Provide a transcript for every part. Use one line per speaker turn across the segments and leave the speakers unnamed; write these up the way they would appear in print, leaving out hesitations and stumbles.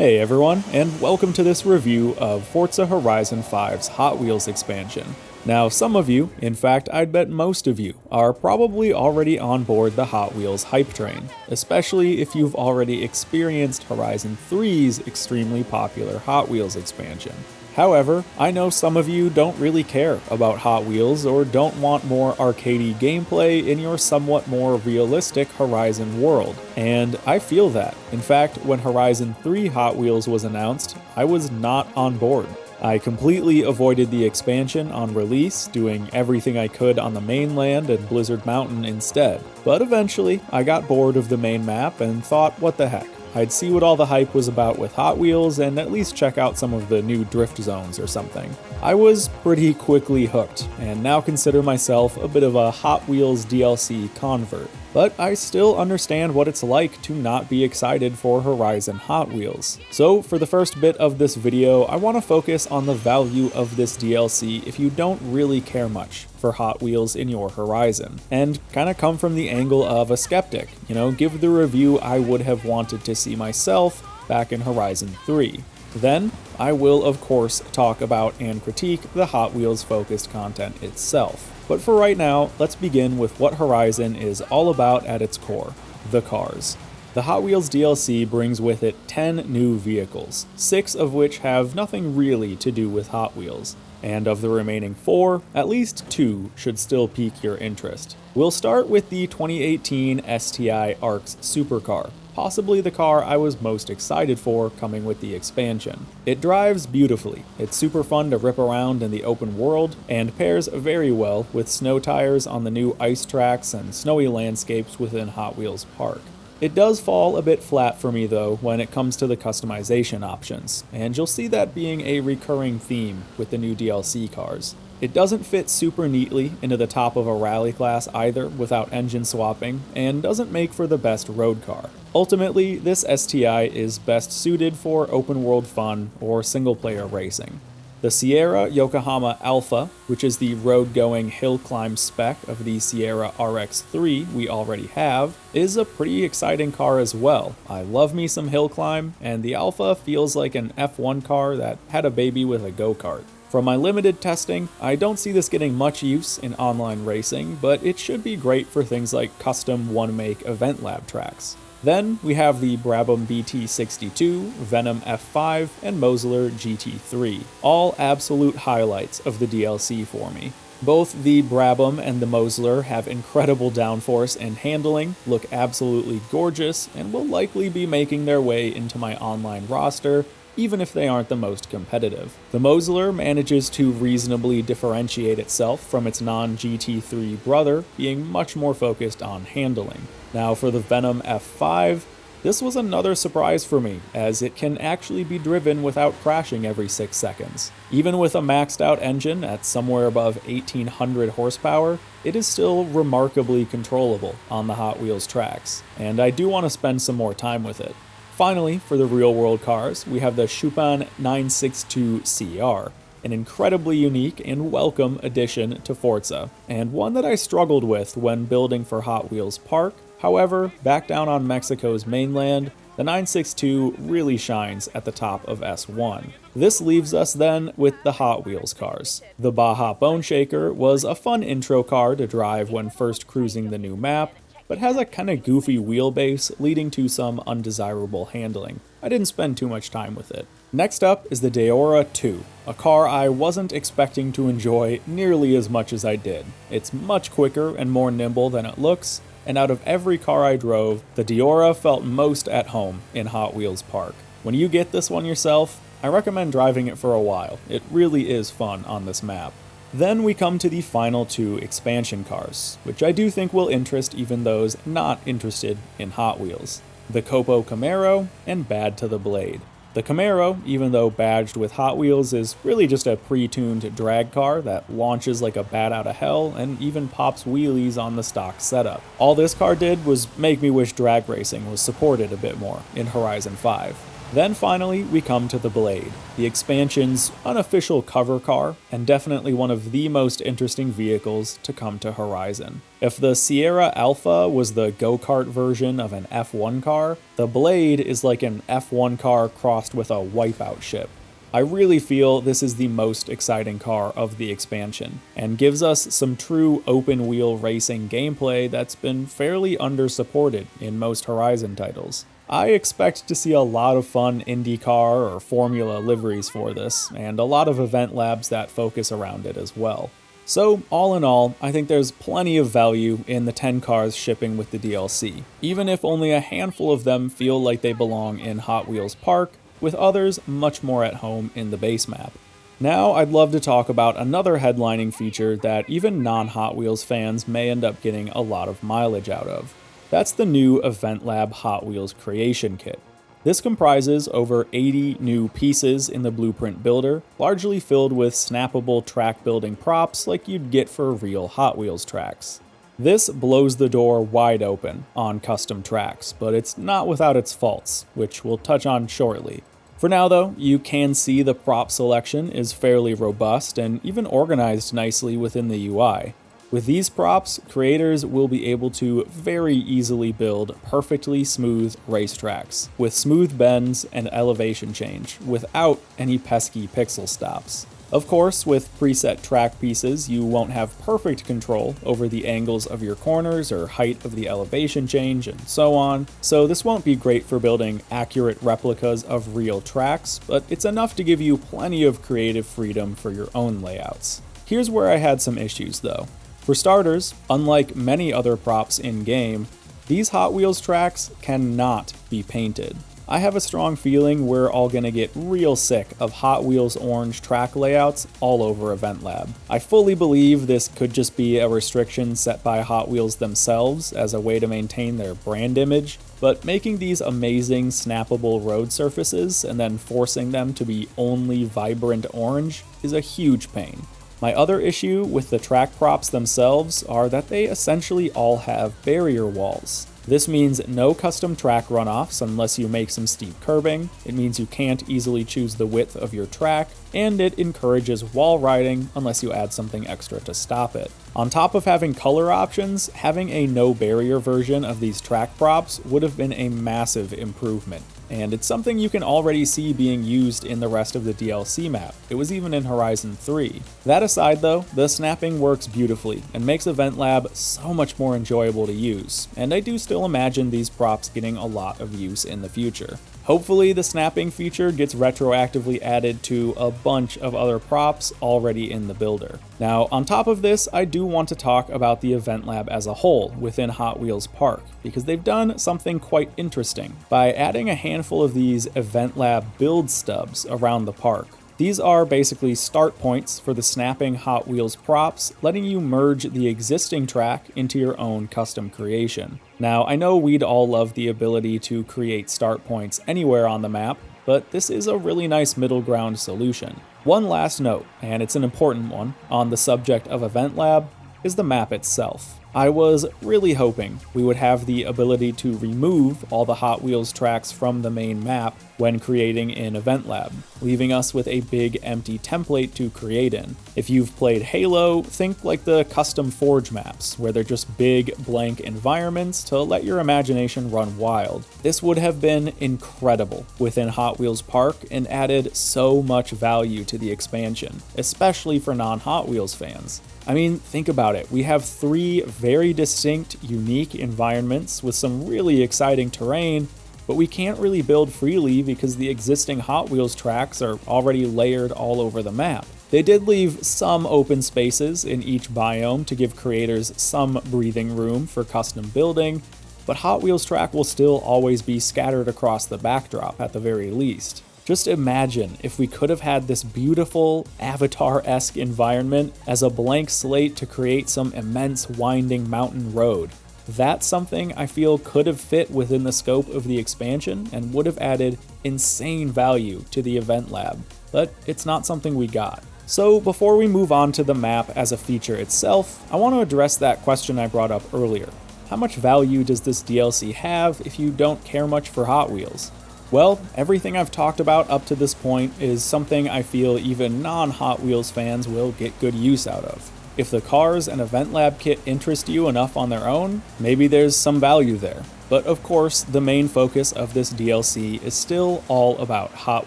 Hey everyone, and welcome to this review of Forza Horizon 5's Hot Wheels expansion. Now, some of you, in fact I'd bet most of you, are probably already on board the Hot Wheels hype train, especially if you've already experienced Horizon 3's extremely popular Hot Wheels expansion. However, I know some of you don't really care about Hot Wheels or don't want more arcadey gameplay in your somewhat more realistic Horizon world, and I feel that. In fact, when Horizon 3 Hot Wheels was announced, I was not on board. I completely avoided the expansion on release, doing everything I could on the mainland and Blizzard Mountain instead. But eventually, I got bored of the main map and thought, what the heck? I'd see what all the hype was about with Hot Wheels and at least check out some of the new drift zones or something. I was pretty quickly hooked, and now consider myself a bit of a Hot Wheels DLC convert. But I still understand what it's like to not be excited for Horizon Hot Wheels. So for the first bit of this video, I want to focus on the value of this DLC if you don't really care much for Hot Wheels in your Horizon, and kind of come from the angle of a skeptic, give the review I would have wanted to see myself back in Horizon 3. Then, I will of course talk about and critique the Hot Wheels focused content itself. But for right now, let's begin with what Horizon is all about at its core, the cars. The Hot Wheels DLC brings with it 10 new vehicles, 6 of which have nothing really to do with Hot Wheels. And of the remaining 4, at least 2 should still pique your interest. We'll start with the 2018 STI ARX supercar, possibly the car I was most excited for coming with the expansion. It drives beautifully, it's super fun to rip around in the open world, and pairs very well with snow tires on the new ice tracks and snowy landscapes within Hot Wheels Park. It does fall a bit flat for me though when it comes to the customization options, and you'll see that being a recurring theme with the new DLC cars. It doesn't fit super neatly into the top of a rally class either without engine swapping, and doesn't make for the best road car. Ultimately, this STI is best suited for open world fun or single player racing. The Sierra Yokohama Alpha, which is the road-going hill climb spec of the Sierra RX3 we already have, is a pretty exciting car as well. I love me some hill climb, and the Alpha feels like an F1 car that had a baby with a go-kart. From my limited testing, I don't see this getting much use in online racing, but it should be great for things like custom one-make event lab tracks. Then we have the Brabham BT62, Venom F5, and Mosler GT3, all absolute highlights of the DLC for me. Both the Brabham and the Mosler have incredible downforce and handling, look absolutely gorgeous, and will likely be making their way into my online roster, even if they aren't the most competitive. The Mosler manages to reasonably differentiate itself from its non-GT3 brother, being much more focused on handling. Now for the Venom F5, this was another surprise for me, as it can actually be driven without crashing every 6 seconds. Even with a maxed out engine at somewhere above 1800 horsepower, it is still remarkably controllable on the Hot Wheels tracks, and I do want to spend some more time with it. Finally, for the real-world cars, we have the Schupan 962 CR, an incredibly unique and welcome addition to Forza, and one that I struggled with when building for Hot Wheels Park. However, back down on Mexico's mainland, the 962 really shines at the top of S1. This leaves us then with the Hot Wheels cars. The Baja Boneshaker was a fun intro car to drive when first cruising the new map, but has a kinda goofy wheelbase leading to some undesirable handling. I didn't spend too much time with it. Next up is the Deora 2, a car I wasn't expecting to enjoy nearly as much as I did. It's much quicker and more nimble than it looks, and out of every car I drove, the Deora felt most at home in Hot Wheels Park. When you get this one yourself, I recommend driving it for a while. It really is fun on this map. Then we come to the final 2 expansion cars, which I do think will interest even those not interested in Hot Wheels. The Copo Camaro and Bad to the Blade. The Camaro, even though badged with Hot Wheels, is really just a pre-tuned drag car that launches like a bat out of hell and even pops wheelies on the stock setup. All this car did was make me wish drag racing was supported a bit more in Horizon 5. Then finally, we come to the Blade, the expansion's unofficial cover car, and definitely one of the most interesting vehicles to come to Horizon. If the Sierra Alpha was the go-kart version of an F1 car, the Blade is like an F1 car crossed with a wipeout ship. I really feel this is the most exciting car of the expansion, and gives us some true open-wheel racing gameplay that's been fairly under-supported in most Horizon titles. I expect to see a lot of fun IndyCar or Formula liveries for this, and a lot of event labs that focus around it as well. So, all in all, I think there's plenty of value in the 10 cars shipping with the DLC, even if only a handful of them feel like they belong in Hot Wheels Park, with others much more at home in the base map. Now, I'd love to talk about another headlining feature that even non-Hot Wheels fans may end up getting a lot of mileage out of. That's the new Event Lab Hot Wheels Creation Kit. This comprises over 80 new pieces in the Blueprint Builder, largely filled with snappable track building props like you'd get for real Hot Wheels tracks. This blows the door wide open on custom tracks, but it's not without its faults, which we'll touch on shortly. For now though, you can see the prop selection is fairly robust and even organized nicely within the UI. With these props, creators will be able to very easily build perfectly smooth racetracks, with smooth bends and elevation change, without any pesky pixel stops. Of course, with preset track pieces, you won't have perfect control over the angles of your corners or height of the elevation change and so on, so this won't be great for building accurate replicas of real tracks, but it's enough to give you plenty of creative freedom for your own layouts. Here's where I had some issues though. For starters, unlike many other props in-game, these Hot Wheels tracks cannot be painted. I have a strong feeling we're all gonna get real sick of Hot Wheels orange track layouts all over Event Lab. I fully believe this could just be a restriction set by Hot Wheels themselves as a way to maintain their brand image, but making these amazing snappable road surfaces and then forcing them to be only vibrant orange is a huge pain. My other issue with the track props themselves are that they essentially all have barrier walls. This means no custom track runoffs unless you make some steep curbing, it means you can't easily choose the width of your track, and it encourages wall riding unless you add something extra to stop it. On top of having color options, having a no barrier version of these track props would have been a massive improvement, and it's something you can already see being used in the rest of the DLC map. It was even in Horizon 3. That aside though, the snapping works beautifully and makes Event Lab so much more enjoyable to use, and I do still imagine these props getting a lot of use in the future. Hopefully the snapping feature gets retroactively added to a bunch of other props already in the builder. Now, on top of this, I do want to talk about the Event Lab as a whole within Hot Wheels Park, because they've done something quite interesting by adding a handful of these Event Lab build stubs around the park. These are basically start points for the snapping Hot Wheels props, letting you merge the existing track into your own custom creation. Now, I know we'd all love the ability to create start points anywhere on the map, but this is a really nice middle ground solution. One last note, and it's an important one, on the subject of Event Lab, is the map itself. I was really hoping we would have the ability to remove all the Hot Wheels tracks from the main map when creating in Event Lab, leaving us with a big empty template to create in. If you've played Halo, think like the custom Forge maps, where they're just big, blank environments to let your imagination run wild. This would have been incredible within Hot Wheels Park and added so much value to the expansion, especially for non-Hot Wheels fans. I mean, think about it. We have 3 very distinct, unique environments with some really exciting terrain, but we can't really build freely because the existing Hot Wheels tracks are already layered all over the map. They did leave some open spaces in each biome to give creators some breathing room for custom building, but Hot Wheels track will still always be scattered across the backdrop at the very least. Just imagine if we could have had this beautiful Avatar-esque environment as a blank slate to create some immense winding mountain road. That's something I feel could have fit within the scope of the expansion and would have added insane value to the Event Lab, but it's not something we got. So before we move on to the map as a feature itself, I want to address that question I brought up earlier. How much value does this DLC have if you don't care much for Hot Wheels? Well, everything I've talked about up to this point is something I feel even non-Hot Wheels fans will get good use out of. If the cars and Event Lab kit interest you enough on their own, maybe there's some value there. But of course, the main focus of this DLC is still all about Hot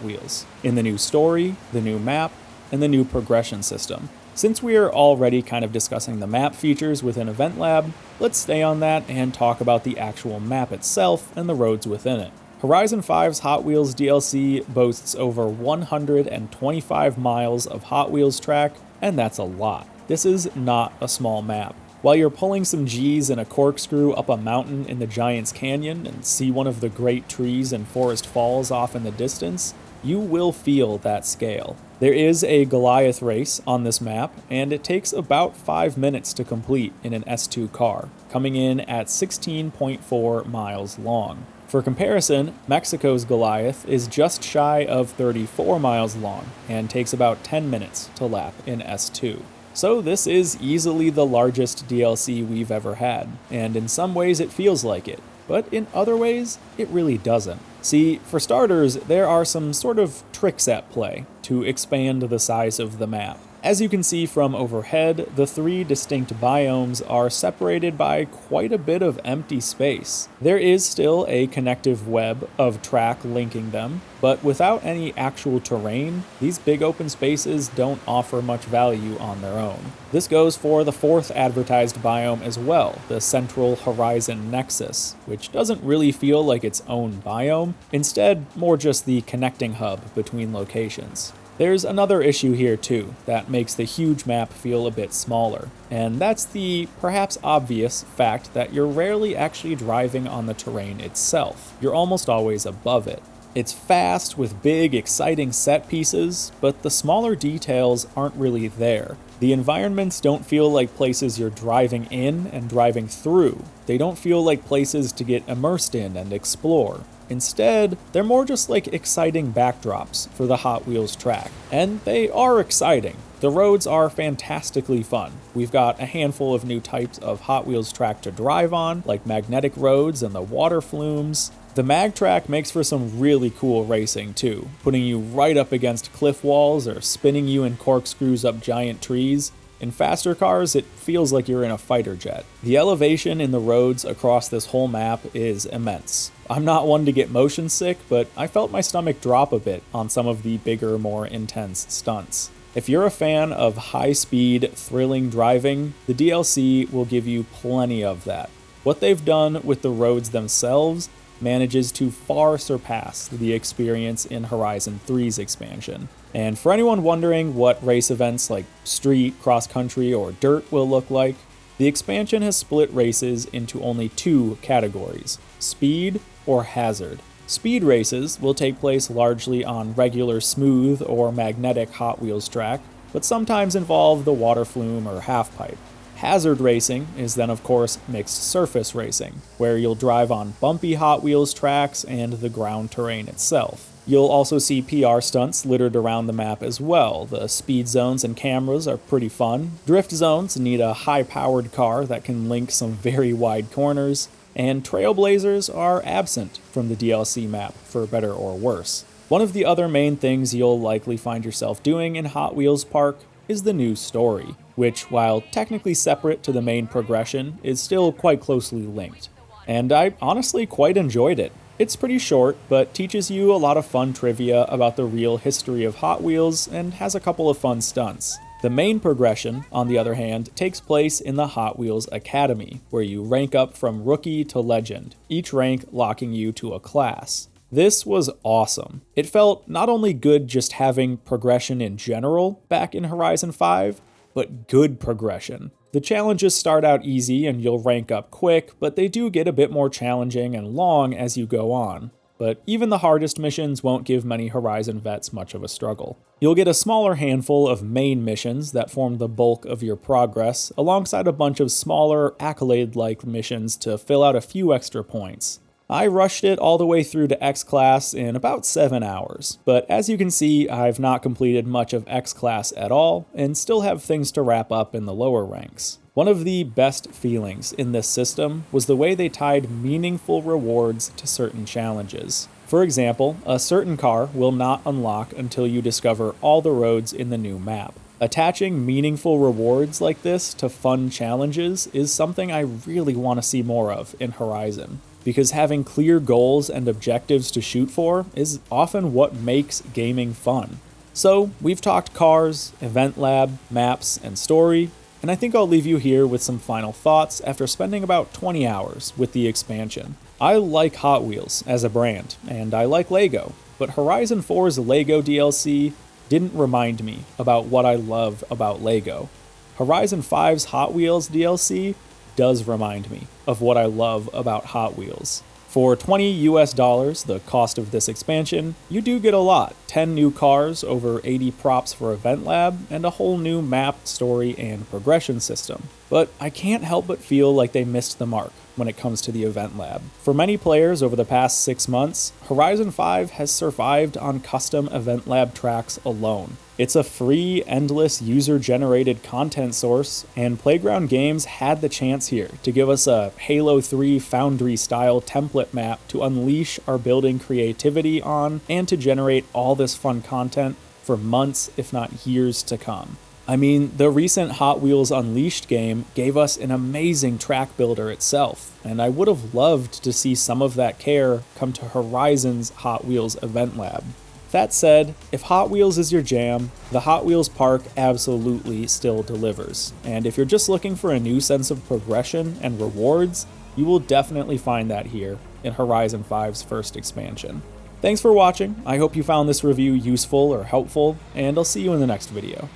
Wheels, in the new story, the new map, and the new progression system. Since we are already kind of discussing the map features within Event Lab, let's stay on that and talk about the actual map itself and the roads within it. Horizon 5's Hot Wheels DLC boasts over 125 miles of Hot Wheels track, and that's a lot. This is not a small map. While you're pulling some G's in a corkscrew up a mountain in the Giant's Canyon and see one of the great trees in Forest Falls off in the distance, you will feel that scale. There is a Goliath race on this map, and it takes about 5 minutes to complete in an S2 car, coming in at 16.4 miles long. For comparison, Mexico's Goliath is just shy of 34 miles long and takes about 10 minutes to lap in S2. So this is easily the largest DLC we've ever had, and in some ways it feels like it, but in other ways, it really doesn't. See, for starters, there are some sort of tricks at play to expand the size of the map. As you can see from overhead, the 3 distinct biomes are separated by quite a bit of empty space. There is still a connective web of track linking them, but without any actual terrain, these big open spaces don't offer much value on their own. This goes for the 4th advertised biome as well, the Central Horizon Nexus, which doesn't really feel like its own biome, instead more just the connecting hub between locations. There's another issue here too that makes the huge map feel a bit smaller, and that's the perhaps obvious fact that you're rarely actually driving on the terrain itself. You're almost always above it. It's fast with big, exciting set pieces, but the smaller details aren't really there. The environments don't feel like places you're driving in and driving through. They don't feel like places to get immersed in and explore. Instead, they're more just like exciting backdrops for the Hot Wheels track. And they are exciting. The roads are fantastically fun. We've got a handful of new types of Hot Wheels track to drive on, like magnetic roads and the water flumes. The mag track makes for some really cool racing too, putting you right up against cliff walls or spinning you in corkscrews up giant trees. In faster cars, it feels like you're in a fighter jet. The elevation in the roads across this whole map is immense. I'm not one to get motion sick, but I felt my stomach drop a bit on some of the bigger, more intense stunts. If you're a fan of high-speed, thrilling driving, the DLC will give you plenty of that. What they've done with the roads themselves manages to far surpass the experience in Horizon 3's expansion. And for anyone wondering what race events like street, cross-country, or dirt will look like, the expansion has split races into only 2 categories: speed or hazard. Speed races will take place largely on regular smooth or magnetic Hot Wheels track, but sometimes involve the water flume or half-pipe. Hazard racing is then, of course, mixed surface racing, where you'll drive on bumpy Hot Wheels tracks and the ground terrain itself. You'll also see PR stunts littered around the map as well. The speed zones and cameras are pretty fun. Drift zones need a high-powered car that can link some very wide corners, and trailblazers are absent from the DLC map, for better or worse. One of the other main things you'll likely find yourself doing in Hot Wheels Park is the new story, which, while technically separate to the main progression, is still quite closely linked. And I honestly quite enjoyed it. It's pretty short, but teaches you a lot of fun trivia about the real history of Hot Wheels and has a couple of fun stunts. The main progression, on the other hand, takes place in the Hot Wheels Academy, where you rank up from Rookie to Legend, each rank locking you to a class. This was awesome. It felt not only good just having progression in general back in Horizon 5, but good progression. The challenges start out easy and you'll rank up quick, but they do get a bit more challenging and long as you go on. But even the hardest missions won't give many Horizon vets much of a struggle. You'll get a smaller handful of main missions that form the bulk of your progress, alongside a bunch of smaller, accolade-like missions to fill out a few extra points. I rushed it all the way through to X-Class in about 7 hours, but as you can see, I've not completed much of X-Class at all, and still have things to wrap up in the lower ranks. One of the best feelings in this system was the way they tied meaningful rewards to certain challenges. For example, a certain car will not unlock until you discover all the roads in the new map. Attaching meaningful rewards like this to fun challenges is something I really want to see more of in Horizon, because having clear goals and objectives to shoot for is often what makes gaming fun. So, we've talked cars, event lab, maps, and story, and I think I'll leave you here with some final thoughts after spending about 20 hours with the expansion. I like Hot Wheels as a brand, and I like LEGO, but Horizon 4's LEGO DLC didn't remind me about what I love about LEGO. Horizon 5's Hot Wheels DLC does remind me of what I love about Hot Wheels. For $20 US, the cost of this expansion, you do get a lot. 10 new cars, over 80 props for Event Lab, and a whole new map, story, and progression system. But I can't help but feel like they missed the mark when it comes to the Event Lab. For many players over the past 6 months, Horizon 5 has survived on custom Event Lab tracks alone. It's a free, endless, user-generated content source, and Playground Games had the chance here to give us a Halo 3 Foundry-style template map to unleash our building creativity on, and to generate all this fun content for months, if not years to come. I mean, the recent Hot Wheels Unleashed game gave us an amazing track builder itself, and I would have loved to see some of that care come to Horizon's Hot Wheels Event Lab. That said, if Hot Wheels is your jam, the Hot Wheels Park absolutely still delivers, and if you're just looking for a new sense of progression and rewards, you will definitely find that here in Horizon 5's first expansion. Thanks for watching, I hope you found this review useful or helpful, and I'll see you in the next video.